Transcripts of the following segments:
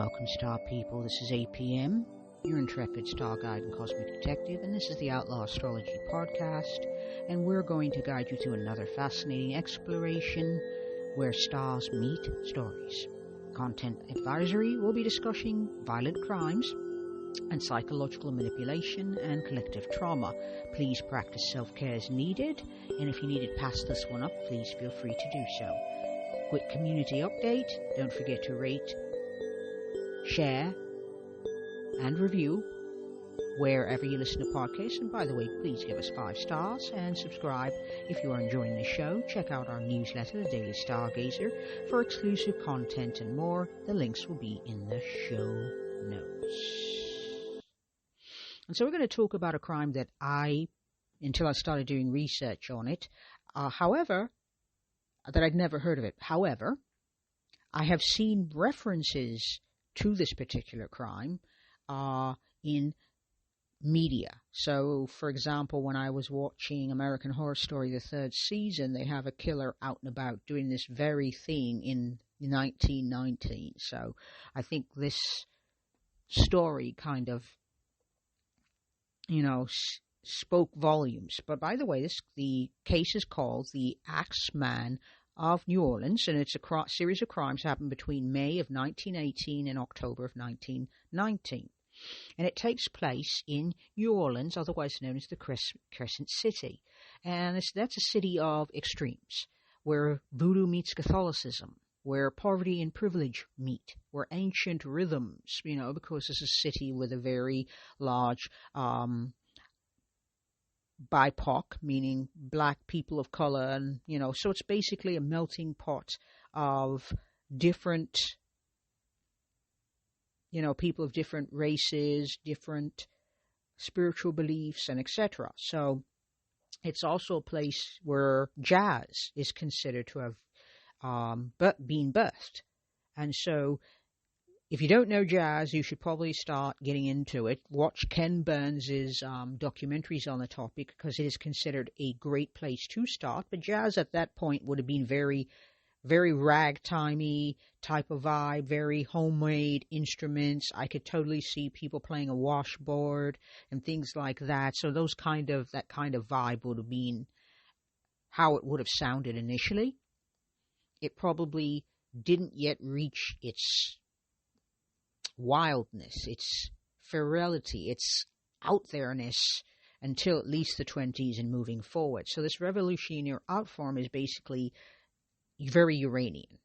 welcome, star people. This is APM, your intrepid star guide and cosmic detective, and this is the Outlaw Astrology podcast, and we're going to guide you through another fascinating exploration where stars meet stories. Content advisory will be discussing violent crimes and psychological manipulation and collective trauma. Please practice self-care as needed, and if you need to pass this one up, please feel free to do so. Quick community update: don't forget to rate, share, and review wherever you listen to podcasts. And by the way, please give us 5 stars and subscribe if you are enjoying the show. Check out our newsletter, The Daily Stargazer, for exclusive content and more. The links will be in the show notes. And so we're going to talk about a crime that until I started doing research on it, that I'd never heard of it. However, I have seen references to this particular crime in media. So, for example, when I was watching American Horror Story, the 3rd season, they have a killer out and about doing this very thing in 1919. So I think this story kind of, spoke volumes. But by the way, the case is called the Axeman of New Orleans, and it's a series of crimes happened between May of 1918 and October of 1919. And it takes place in New Orleans, otherwise known as the Crescent City. And that's a city of extremes, where voodoo meets Catholicism, where poverty and privilege meet, where ancient rhythms, because it's a city with a very large BIPOC, meaning black people of color, and so it's basically a melting pot of different people of different races, different spiritual beliefs, and etc. So it's also a place where jazz is considered to have been birthed. And so if you don't know jazz, you should probably start getting into it. Watch Ken Burns' documentaries on the topic, because it is considered a great place to start. But jazz at that point would have been very, very ragtimey type of vibe, very homemade instruments. I could totally see people playing a washboard and things like that. So that kind of vibe would have been how it would have sounded initially. It probably didn't yet reach its wildness, its ferality, its out there-ness until at least the 20s and moving forward. So this revolutionary art form is basically very Uranian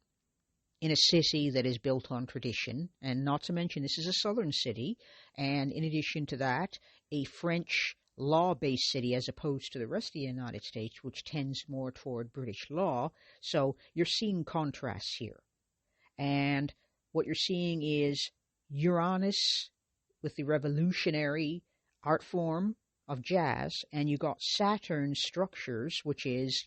in a city that is built on tradition, and not to mention this is a southern city, and in addition to that, a French law-based city as opposed to the rest of the United States, which tends more toward British law. So you're seeing contrasts here, and what you're seeing is Uranus with the revolutionary art form of jazz, and you got Saturn's structures, which is,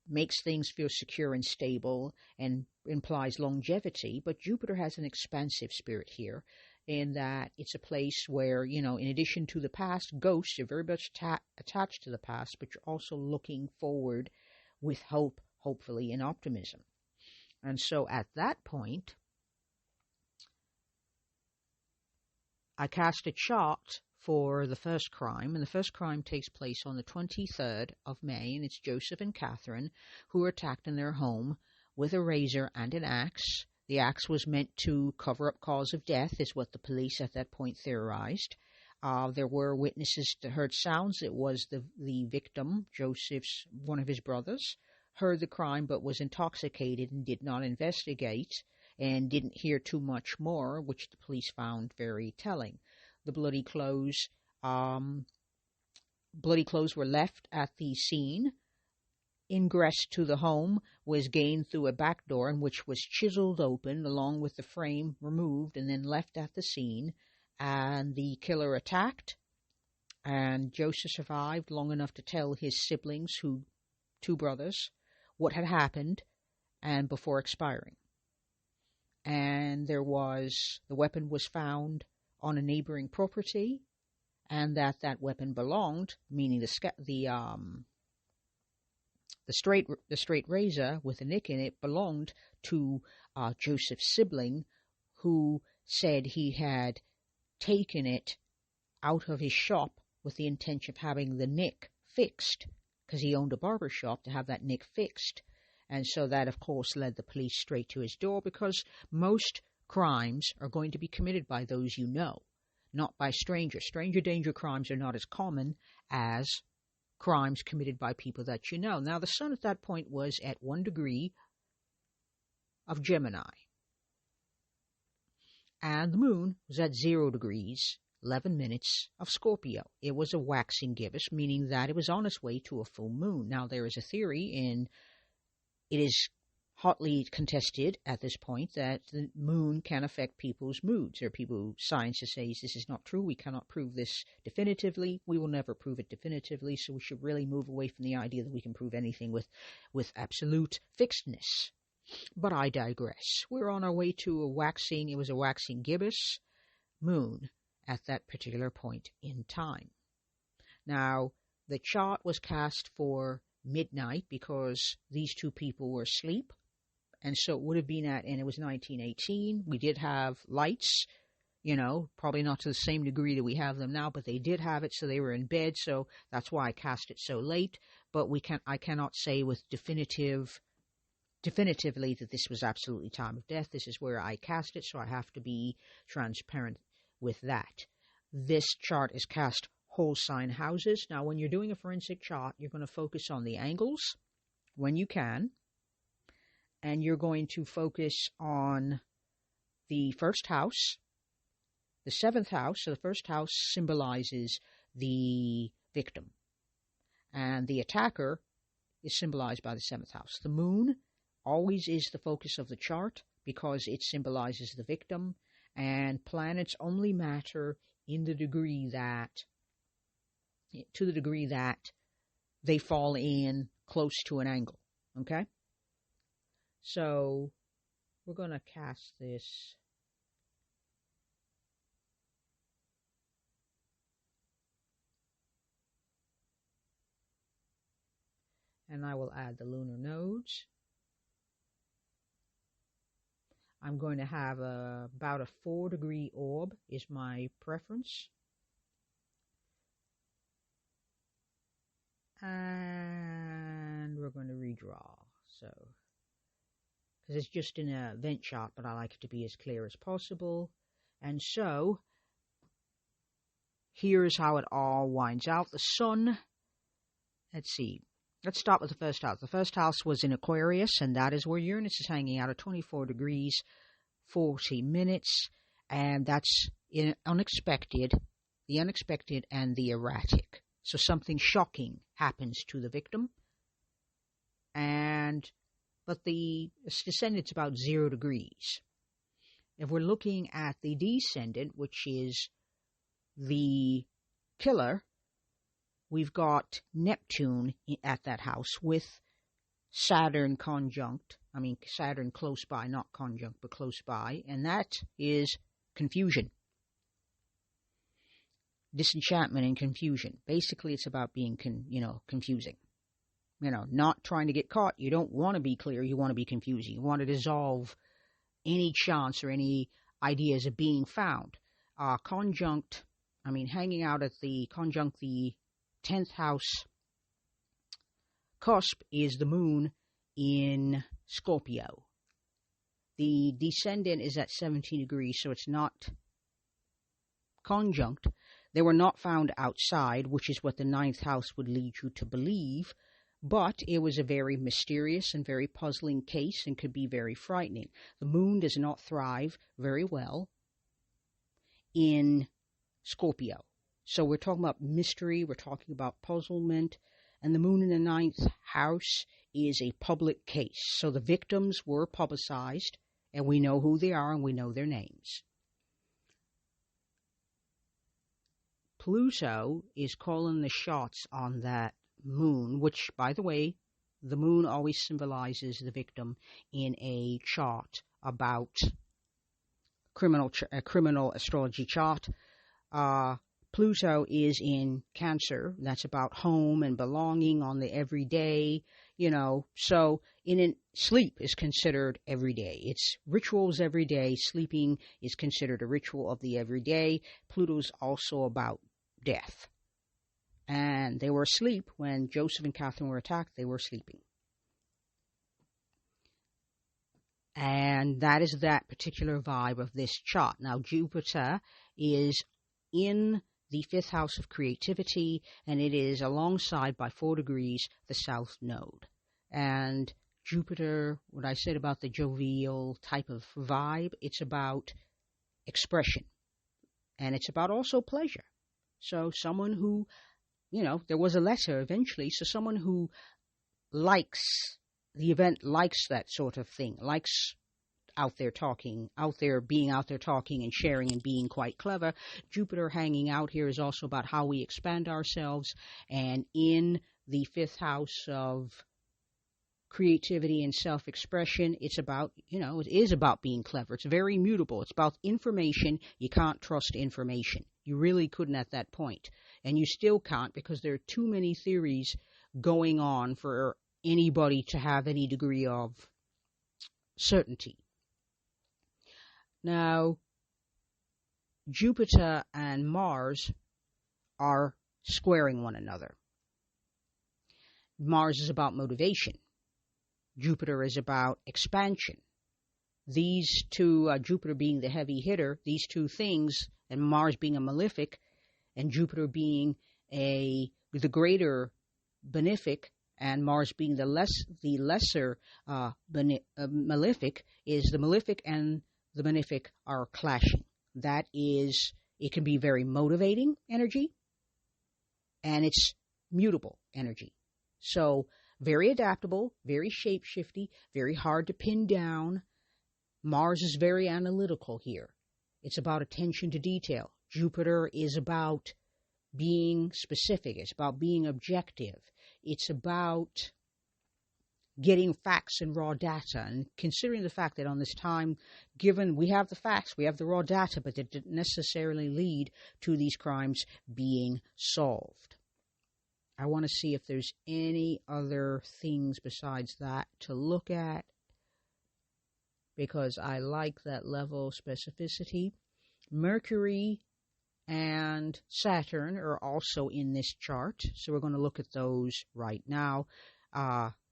makes things feel secure and stable and implies longevity. But Jupiter has an expansive spirit here, in that it's a place where, in addition to the past, ghosts are very much attached to the past, but you're also looking forward with hope, hopefully, and optimism. And so at that point, I cast a chart for the first crime, and the first crime takes place on the 23rd of May, and it's Joseph and Catherine, who are attacked in their home with a razor and an axe. The axe was meant to cover up cause of death, is what the police at that point theorized. There were witnesses that heard sounds. It was the victim, Joseph's, one of his brothers, heard the crime but was intoxicated and did not investigate, and didn't hear too much more, which the police found very telling. The bloody clothes were left at the scene. Ingress to the home was gained through a back door, in which was chiseled open, along with the frame removed and then left at the scene. And the killer attacked, and Joseph survived long enough to tell his siblings, 2 brothers, what had happened, and before expiring. And the weapon was found on a neighboring property, and that weapon belonged, meaning the straight razor with a nick in it, belonged to Joseph's sibling, who said he had taken it out of his shop with the intention of having the nick fixed, because he owned a barber shop, to have that nick fixed. And so that, of course, led the police straight to his door, because most crimes are going to be committed by those you know, not by strangers. Stranger danger crimes are not as common as crimes committed by people that you know. Now, the sun at that point was at 1 degree of Gemini, and the moon was at 0 degrees, 11 minutes of Scorpio. It was a waxing gibbous, meaning that it was on its way to a full moon. Now, there is a theory, and it is hotly contested at this point, that the moon can affect people's moods. There are people who scientists say this is not true. We cannot prove this definitively. We will never prove it definitively, so we should really move away from the idea that we can prove anything with absolute fixedness. But I digress. We're on our way to it was a waxing gibbous moon at that particular point in time. Now, the chart was cast for midnight because these two people were asleep. And so it would have been and it was 1918. We did have lights, probably not to the same degree that we have them now, but they did have it, so they were in bed, so that's why I cast it so late. But I cannot say with definitively that this was absolutely time of death. This is where I cast it, so I have to be transparent with that. This chart is cast whole sign houses. Now, when you're doing a forensic chart, you're going to focus on the angles when you can. And you're going to focus on the first house, the 7th house. So the first house symbolizes the victim, and the attacker is symbolized by the 7th house. The moon always is the focus of the chart because it symbolizes the victim, and planets only matter to the degree that they fall in close to an angle. Okay? So we're going to cast this and I will add the lunar nodes. I'm going to have about a 4-degree orb is my preference. And we're going to redraw. So, because it's just in an event chart, but I like it to be as clear as possible. And so, here's how it all winds out. The sun, let's see. Let's start with the first house. The first house was in Aquarius, and that is where Uranus is hanging out at 24 degrees, 40 minutes. And that's the unexpected and the erratic. So something shocking happens to the victim. But the descendant's about 0 degrees. If we're looking at the descendant, which is the killer, we've got Neptune at that house with Saturn Saturn close by, not conjunct, but close by, and that is confusion. Disenchantment and confusion. Basically, it's about being, confusing. Not trying to get caught. You don't want to be clear. You want to be confusing. You want to dissolve any chance or any ideas of being found. Hanging out at the conjunct the 10th house cusp is the moon in Scorpio. The descendant is at 17 degrees, so it's not conjunct. They were not found outside, which is what the 9th house would lead you to believe, but it was a very mysterious and very puzzling case and could be very frightening. The moon does not thrive very well in Scorpio. So we're talking about mystery, we're talking about puzzlement, and the moon in the 9th house is a public case. So the victims were publicized, and we know who they are and we know their names. Pluto is calling the shots on that moon, which, by the way, the moon always symbolizes the victim in a chart about criminal astrology chart. Pluto is in Cancer. That's about home and belonging on the everyday, So sleep is considered everyday. It's rituals every day. Sleeping is considered a ritual of the everyday. Pluto's also about death. And they were asleep when Joseph and Catherine were attacked. They were sleeping. And that is that particular vibe of this chart. Now, Jupiter is in the 5th house of creativity, and it is alongside by 4 degrees the south node. And Jupiter, what I said about the jovial type of vibe, it's about expression, and it's about also pleasure. So someone who, there was a letter eventually, so someone who likes the event, likes that sort of thing, likes being out there talking and sharing and being quite clever. Jupiter hanging out here is also about how we expand ourselves. And in the 5th house of creativity and self-expression, it's about, it is about being clever. It's very mutable. It's about information. You can't trust information. You really couldn't at that point. And you still can't, because there are too many theories going on for anybody to have any degree of certainty. Now, Jupiter and Mars are squaring one another. Mars is about motivation. Jupiter is about expansion. These two, Jupiter being the heavy hitter, these two things, and Mars being a malefic, and Jupiter being the greater benefic, and Mars being the lesser malefic, is the malefic and the benefic are clashing. That is, it can be very motivating energy, and it's mutable energy. So very adaptable, very shape-shifty, very hard to pin down. Mars is very analytical here. It's about attention to detail. Jupiter is about being specific. It's about being objective. It's about getting facts and raw data, and considering the fact that on this time, given we have the facts, we have the raw data, but that didn't necessarily lead to these crimes being solved. I want to see if there's any other things besides that to look at, because I like that level of specificity. Mercury and Saturn are also in this chart, so we're going to look at those right now.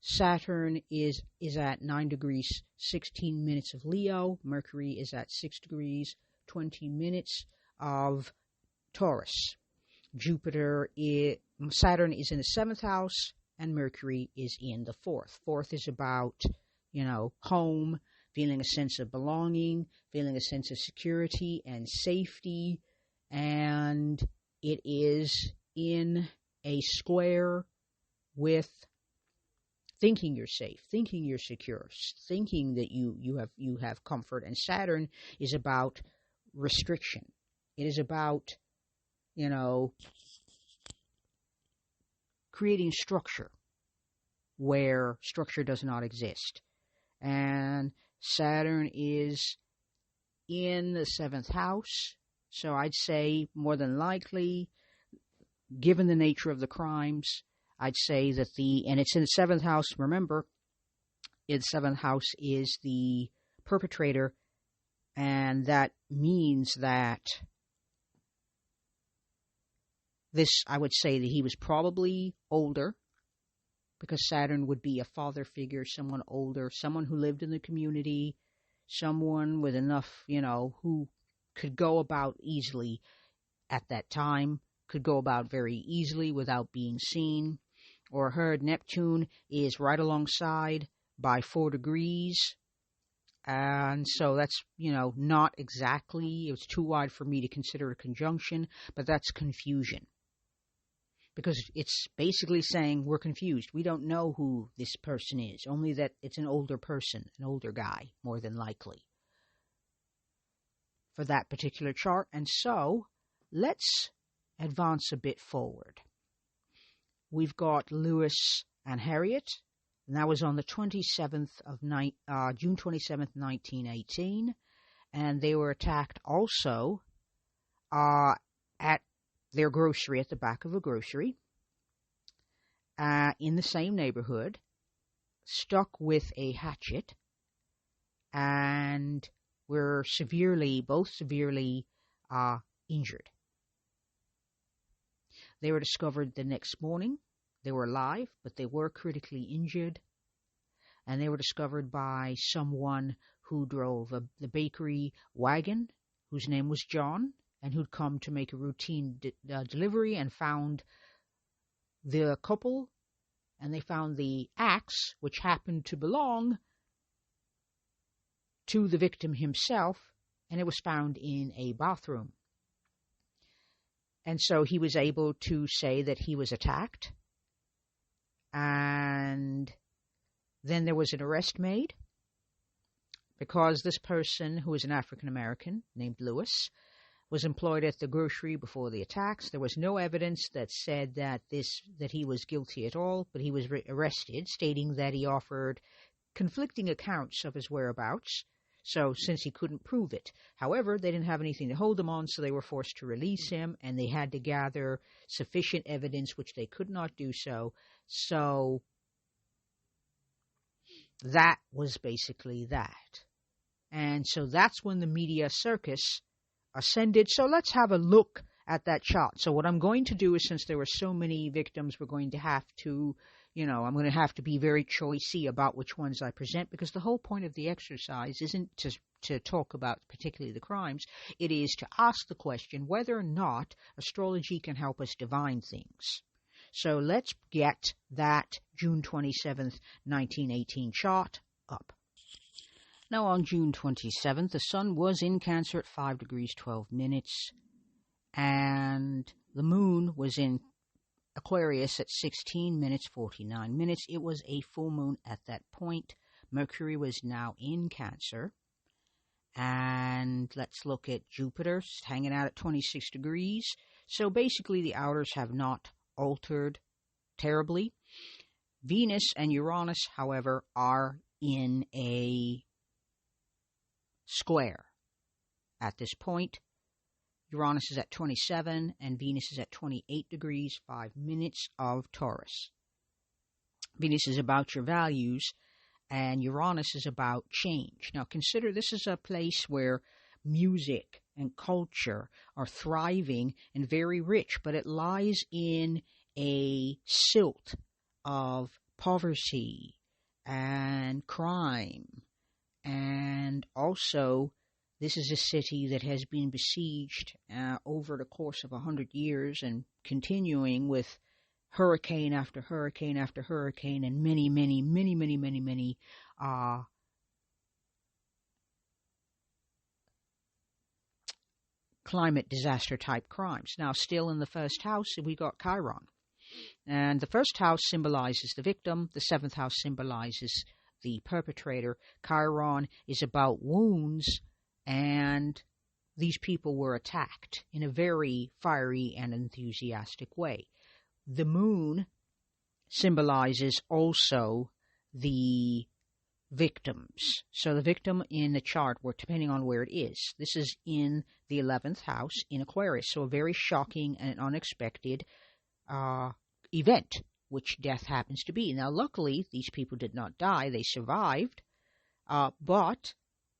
Saturn is at 9 degrees 16 minutes of Leo. Mercury is at 6 degrees 20 minutes of Taurus. Saturn is in the 7th house, and Mercury is in the 4th. 4th is about, home, feeling a sense of belonging, feeling a sense of security and safety, and it is in a square with thinking you're safe, thinking you're secure, thinking that you have comfort. And Saturn is about restriction. It is about, creating structure where structure does not exist. And Saturn is in the 7th house, so I'd say more than likely, given the nature of the crimes, I'd say that and it's in the 7th house, remember, the 7th house is the perpetrator, and that means that I would say that he was probably older, because Saturn would be a father figure, someone older, someone who lived in the community, someone with enough, who could go about easily at that time, could go about very easily without being seen or heard. Neptune is right alongside by 4 degrees. And so that's, not exactly, it was too wide for me to consider a conjunction, but that's confusion. Because it's basically saying we're confused. We don't know who this person is, only that it's an older person, an older guy, more than likely, for that particular chart. And so let's advance a bit forward. We've got Lewis and Harriet, and that was on the June 27th, 1918, and they were attacked also at their grocery at the back of a grocery in the same neighborhood, stuck with a hatchet, and were both severely injured. They were discovered the next morning. They were alive, but they were critically injured, and they were discovered by someone who drove the bakery wagon, whose name was John, and who'd come to make a routine delivery, and found the couple, and they found the axe, which happened to belong to the victim himself, and it was found in a bathroom. And so he was able to say that he was attacked, and then there was an arrest made because this person, who was an African American named Lewis, was employed at the grocery before the attacks. There was no evidence that said that he was guilty at all, but he was arrested, stating that he offered conflicting accounts of his whereabouts, so since he couldn't prove it. However, they didn't have anything to hold him on, so they were forced to release him, and they had to gather sufficient evidence, which they could not do so. So that was basically that. And so that's when the media circus ascended. So let's have a look at that chart. So what I'm going to do is, since there were so many victims, we're going to have to, I'm going to have to be very choosy about which ones I present, because the whole point of the exercise isn't to talk about particularly the crimes. It is to ask the question whether or not astrology can help us divine things. So let's get that June 27th, 1918 chart up. Now on June 27th, the sun was in Cancer at 5 degrees 12 minutes, and the moon was in Aquarius at 16 minutes 49 minutes. It was a full moon at that point. Mercury was now in Cancer. And let's look at Jupiter, hanging out at 26 degrees. So basically the outers have not altered terribly. Venus and Uranus, however, are in a square at this point. Uranus is at 27 and Venus is at 28 degrees 5 minutes of Taurus. Venus is about your values and Uranus is about change. Now consider this is a place where music and culture are thriving and very rich, but it lies in a silt of poverty and crime. And also, this is a city that has been besieged over the course of 100 years and continuing with hurricane after hurricane after hurricane and many climate disaster type crimes. Now, still in the first house, we got Chiron. And the first house symbolizes the victim. The seventh house symbolizes the perpetrator. Chiron is about wounds, and these people were attacked in a very fiery and enthusiastic way. The moon symbolizes also the victims. So the victim in the chart, depending on where it is, this is in the 11th house in Aquarius. So a very shocking and unexpected event, which death happens to be. Now, luckily, these people did not die. They survived, but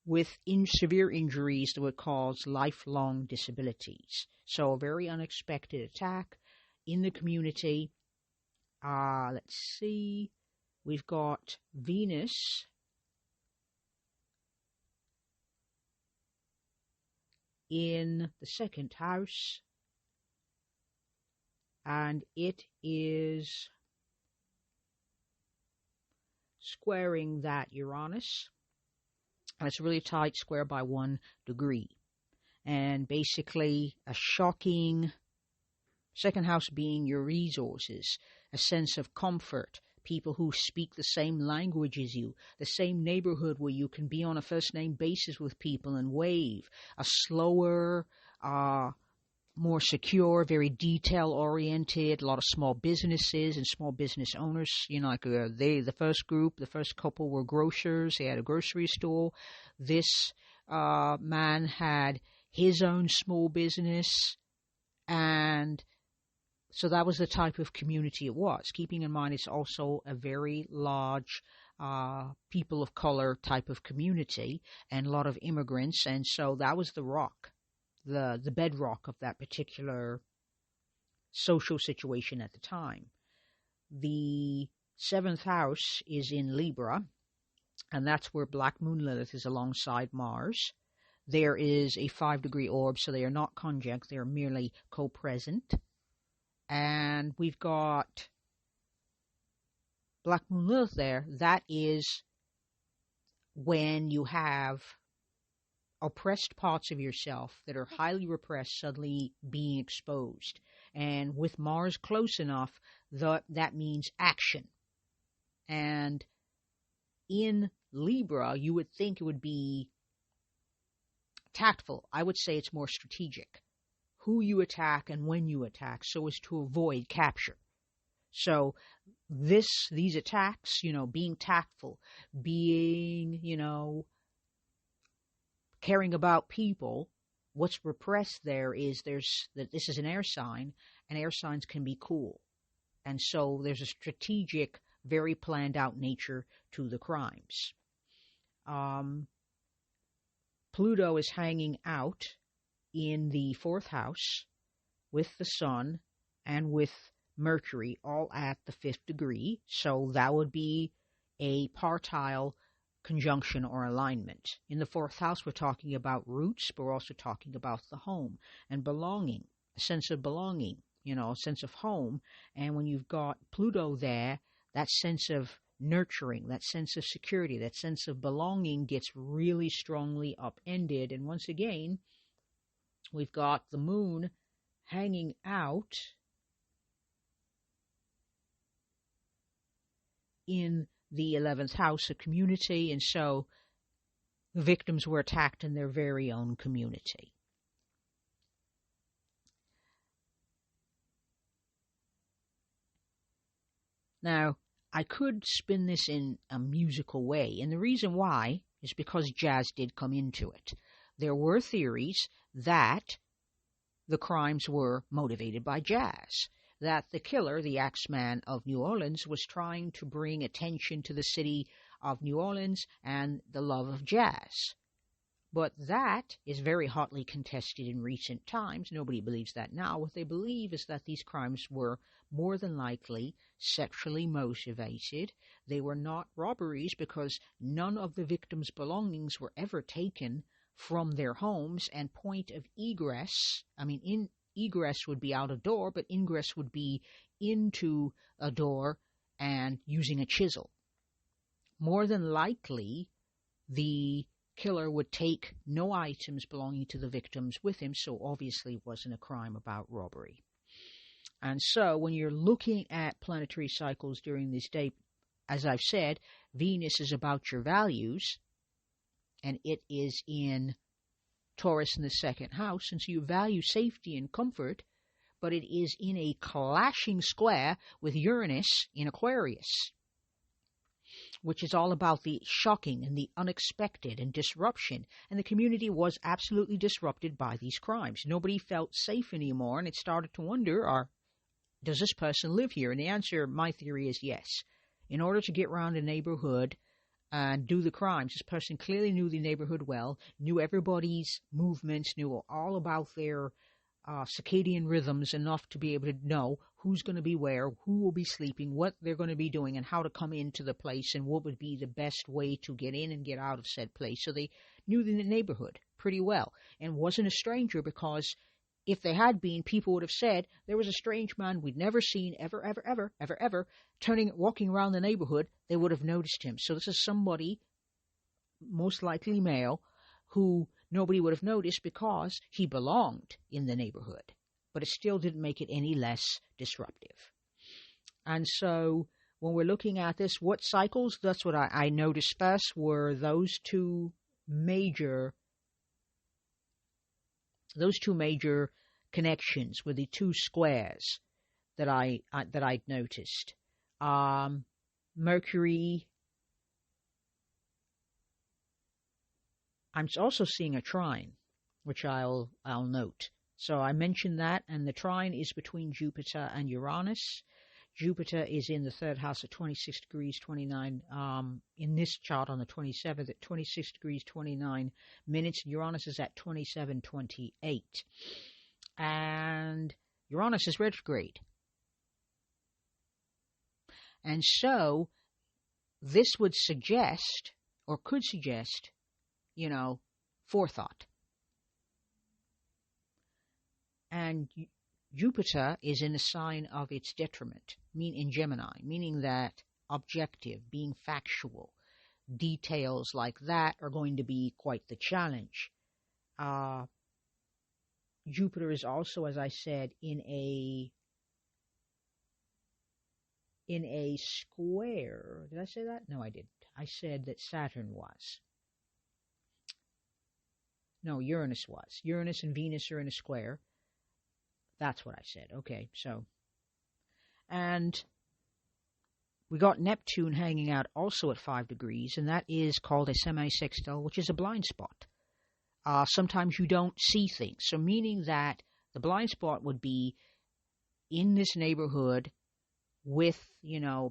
with severe injuries that would cause lifelong disabilities. So a very unexpected attack in the community. Let's see. We've got Venus in the second house, and it is squaring that Uranus. And it's a really tight square by 1 degree. And basically a shocking second house being your resources, a sense of comfort, people who speak the same language as you, the same neighborhood where you can be on a first name basis with people and wave, a slower, more secure, very detail-oriented, a lot of small businesses and small business owners. The first couple were grocers. They had a grocery store. This man had his own small business, and So that was the type of community it was. Keeping in mind, it's also a very large people of color type of community and a lot of immigrants. And so that was the rock, the bedrock of that particular social situation at the time. The seventh house is in Libra, and that's where Black Moon Lilith is alongside Mars. There is a 5-degree orb, so they are not conjunct, they are merely co-present. And we've got Black Moon Lilith there. That is when you have oppressed parts of yourself that are highly repressed suddenly being exposed. And with Mars close enough, that means action. And in Libra, you would think it would be tactful. I would say it's more strategic. Who you attack and when you attack, so as to avoid capture. So these attacks, being tactful, being, caring about people, what's repressed there is that this is an air sign, and air signs can be cool. And so there's a strategic, very planned out nature to the crimes. Pluto is hanging out in the fourth house with the Sun and with Mercury, all at the 5th degree. So that would be a partile conjunction or alignment. In the fourth house, we're talking about roots, but we're also talking about the home and belonging, a sense of belonging, a sense of home. And when you've got Pluto there, that sense of nurturing, that sense of security, that sense of belonging gets really strongly upended. And once again, we've got the moon hanging out in the 11th house of community, and so the victims were attacked in their very own community. Now, I could spin this in a musical way, and the reason why is because jazz did come into it. There were theories that the crimes were motivated by jazz, that the killer, the axeman of New Orleans, was trying to bring attention to the city of New Orleans and the love of jazz. But that is very hotly contested in recent times. Nobody believes that now. What they believe is that these crimes were more than likely sexually motivated. They were not robberies because none of the victims' belongings were ever taken from their homes, and point of egress, egress would be out a door, but ingress would be into a door and using a chisel. More than likely, the killer would take no items belonging to the victims with him, so obviously it wasn't a crime about robbery. And so when you're looking at planetary cycles during this day, as I've said, Venus is about your values, and it is in Taurus in the second house, and so you value safety and comfort, but it is in a clashing square with Uranus in Aquarius, which is all about the shocking and the unexpected and disruption. And the community was absolutely disrupted by these crimes. Nobody felt safe anymore, and it started to wonder, does this person live here? And the answer, my theory, is yes. In order to get around a neighborhood and do the crimes, this person clearly knew the neighborhood well, knew everybody's movements, knew all about their circadian rhythms enough to be able to know who's going to be where, who will be sleeping, what they're going to be doing, and how to come into the place, and what would be the best way to get in and get out of said place. So they knew the neighborhood pretty well, and wasn't a stranger, because if they had been, people would have said, there was a strange man we'd never seen ever, walking around the neighborhood. They would have noticed him. So this is somebody, most likely male, who nobody would have noticed because he belonged in the neighborhood. But it still didn't make it any less disruptive. And so when we're looking at this, what cycles, that's what I noticed first, were those two major connections with the two squares that I'd noticed. Mercury. I'm also seeing a trine, which I'll note. So I mentioned that, and the trine is between Jupiter and Uranus. Jupiter is in the third house at 26 degrees 29, in this chart on the 27th at 26 degrees 29 minutes. Uranus is at 27:28. And Uranus is retrograde. And so this would suggest, or could suggest, forethought. And Jupiter is in a sign of its detriment, in Gemini, meaning that objective, being factual, details like that are going to be quite the challenge. Jupiter is also, as I said, in a square. Did I say that? No, I didn't. I said that Saturn was. No, Uranus was. Uranus and Venus are in a square. That's what I said. Okay, so. And we got Neptune hanging out also at 5 degrees, and that is called a semi-sextile, which is a blind spot. Sometimes you don't see things. So meaning that the blind spot would be in this neighborhood with,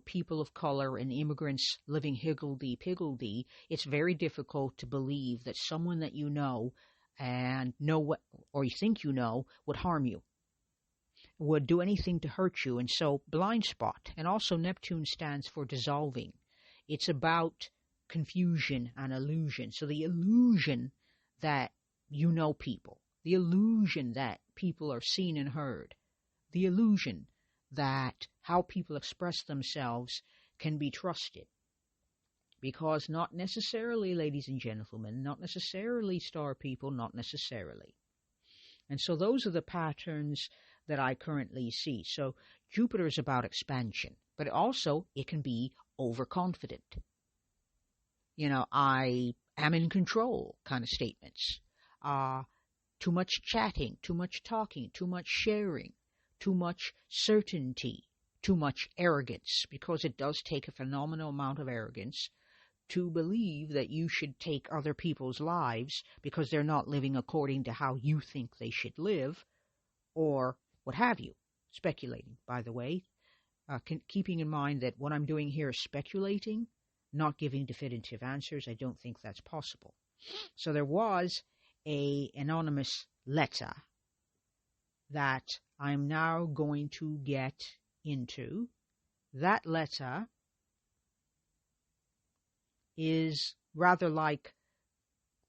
people of color and immigrants living higgledy-piggledy. It's very difficult to believe that someone that you know and know what, or you think you know, would harm you, would do anything to hurt you. And so blind spot. And also Neptune stands for dissolving. It's about confusion and illusion. So the illusion that you know people, the illusion that people are seen and heard, the illusion that how people express themselves can be trusted. Because not necessarily, ladies and gentlemen, not necessarily star people, not necessarily. And so those are the patterns that I currently see. So Jupiter is about expansion, but also it can be overconfident. I am in control kind of statements. Too much chatting, too much talking, too much sharing, too much certainty, too much arrogance, because it does take a phenomenal amount of arrogance to believe that you should take other people's lives because they're not living according to how you think they should live, or what have you. Speculating, by the way, keeping in mind that what I'm doing here is speculating, not giving definitive answers. I don't think that's possible. So there was an anonymous letter that I'm now going to get into. That letter is rather like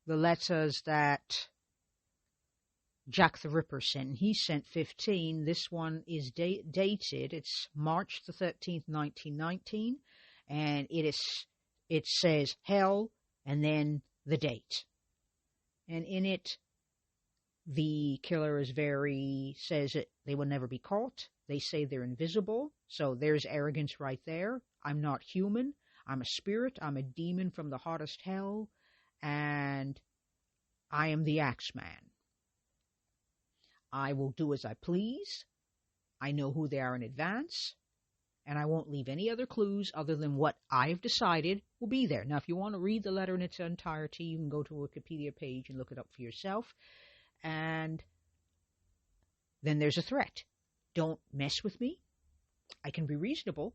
the letters that Jack the Ripper sent. He sent 15. This one is dated. It's March the 13th, 1919, and it says hell and then the date. And in it, the killer says that they will never be caught. They say they're invisible. So there's arrogance right there. I'm not human. I'm a spirit. I'm a demon from the hottest hell. And I am the axeman. I will do as I please. I know who they are in advance. And I won't leave any other clues other than what I've decided will be there. Now, if you want to read the letter in its entirety, you can go to a Wikipedia page and look it up for yourself. And then there's a threat. Don't mess with me. I can be reasonable.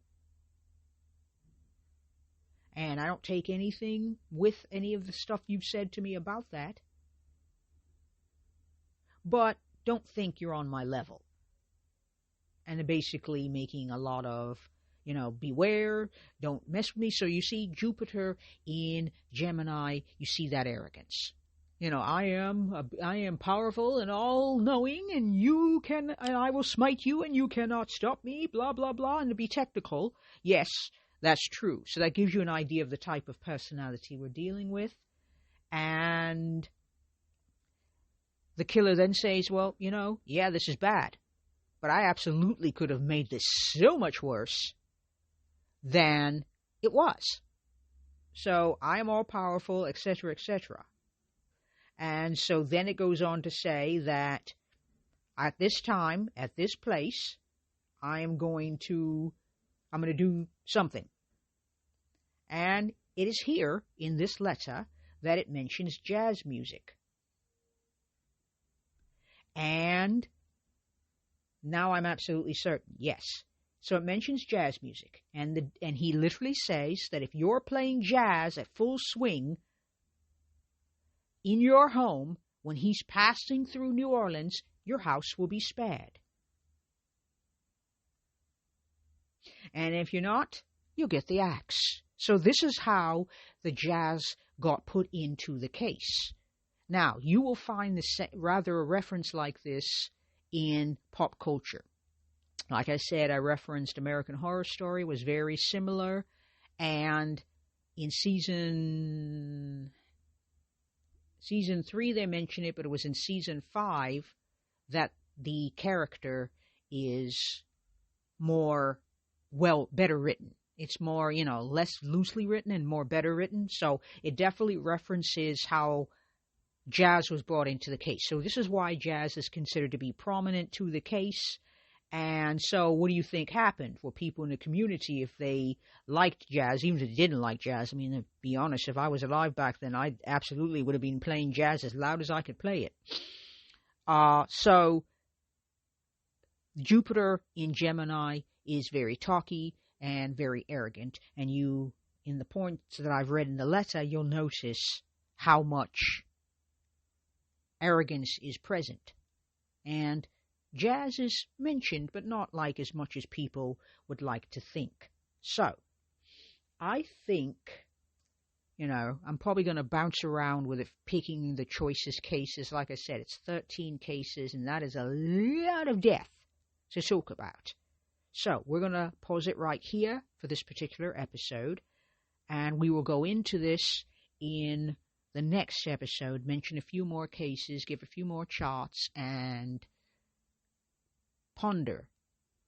And I don't take anything with any of the stuff you've said to me about that. But don't think you're on my level. And they're basically making a lot of, beware, don't mess with me. So you see Jupiter in Gemini, you see that arrogance. I am powerful and all-knowing, and I will smite you, and you cannot stop me, blah, blah, blah. And to be technical, yes, that's true. So that gives you an idea of the type of personality we're dealing with. And the killer then says, well, yeah, this is bad, but I absolutely could have made this so much worse than it was. So I am all-powerful, etc., etc. And so then it goes on to say that at this time, at this place, I'm going to do something. And it is here in this letter that it mentions jazz music. And now I'm absolutely certain, yes. So it mentions jazz music, and he literally says that if you're playing jazz at full swing in your home when he's passing through New Orleans, your house will be spared. And if you're not, you'll get the axe. So this is how the jazz got put into the case. Now, you will find rather a reference like this in pop culture. Like I said, I referenced American Horror Story, was very similar. And in season 3, they mention it, but it was in season 5 that the character is better written. It's more, less loosely written and more better written. So it definitely references how jazz was brought into the case. So this is why jazz is considered to be prominent to the case. And so what do you think happened for people in the community if they liked jazz, even if they didn't like jazz? I mean, to be honest, if I was alive back then, I absolutely would have been playing jazz as loud as I could play it. So Jupiter in Gemini is very talky and very arrogant. And in the points that I've read in the letter, you'll notice how much arrogance is present. And jazz is mentioned, but not like as much as people would like to think. So, I think, I'm probably going to bounce around with it, picking the choicest cases. Like I said, it's 13 cases, and that is a lot of death to talk about. So, we're going to pause it right here for this particular episode, and we will go into this in the next episode, mention a few more cases, give a few more charts, and ponder,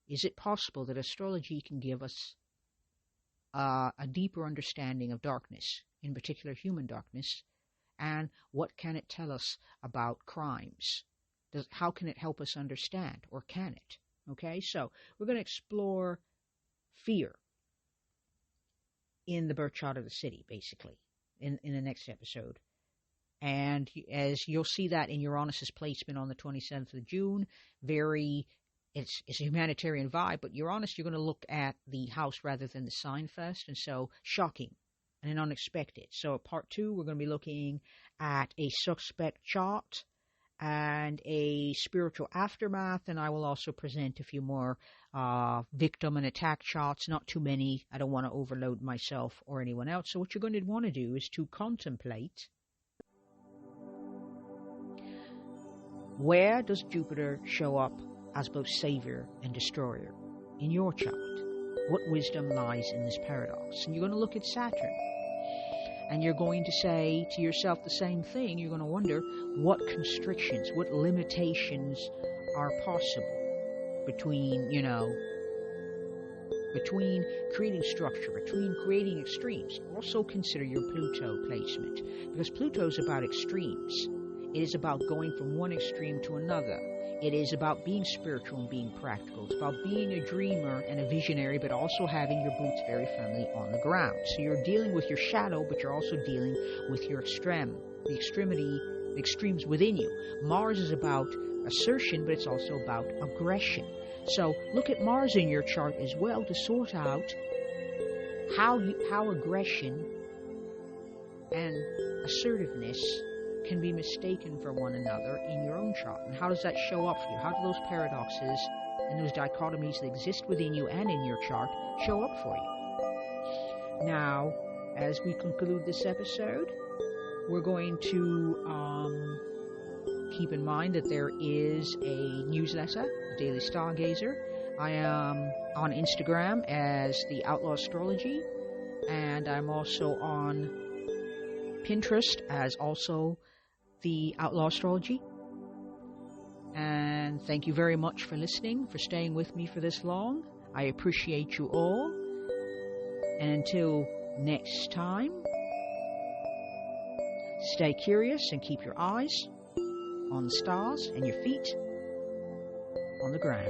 is it possible that astrology can give us a deeper understanding of darkness, in particular human darkness, and what can it tell us about crimes? How can it help us understand, or can it? Okay, so we're going to explore fear in the birth chart of the city, basically, in the next episode. And as you'll see that in Uranus's placement on the 27th of June, it's a humanitarian vibe, but Uranus, you're going to look at the house rather than the sign first, and so shocking and unexpected. So part 2, we're going to be looking at a suspect chart and a spiritual aftermath, and I will also present a few more victim and attack charts, not too many. I don't want to overload myself or anyone else. So what you're going to want to do is to contemplate, where does Jupiter show up as both savior and destroyer in your chart? What wisdom lies in this paradox? And you're going to look at Saturn, and you're going to say to yourself the same thing. You're going to wonder what constrictions, what limitations are possible between creating structure, between creating extremes. Also consider your Pluto placement, because Pluto is about extremes. It is about going from one extreme to another. It is about being spiritual and being practical. It's about being a dreamer and a visionary, but also having your boots very firmly on the ground. So you're dealing with your shadow, but you're also dealing with your the extremes within you. Mars is about assertion, but it's also about aggression. So look at Mars in your chart as well to sort out how aggression and assertiveness can be mistaken for one another in your own chart. And how does that show up for you? How do those paradoxes and those dichotomies that exist within you and in your chart show up for you? Now, as we conclude this episode, we're going to keep in mind that there is a newsletter, the Daily Stargazer. I am on Instagram as the Outlaw Astrology, and I'm also on Pinterest as also the Outlaw Astrology. And thank you very much for listening, for staying with me for this long. I appreciate you all. And until next time, stay curious and keep your eyes on the stars and your feet on the ground.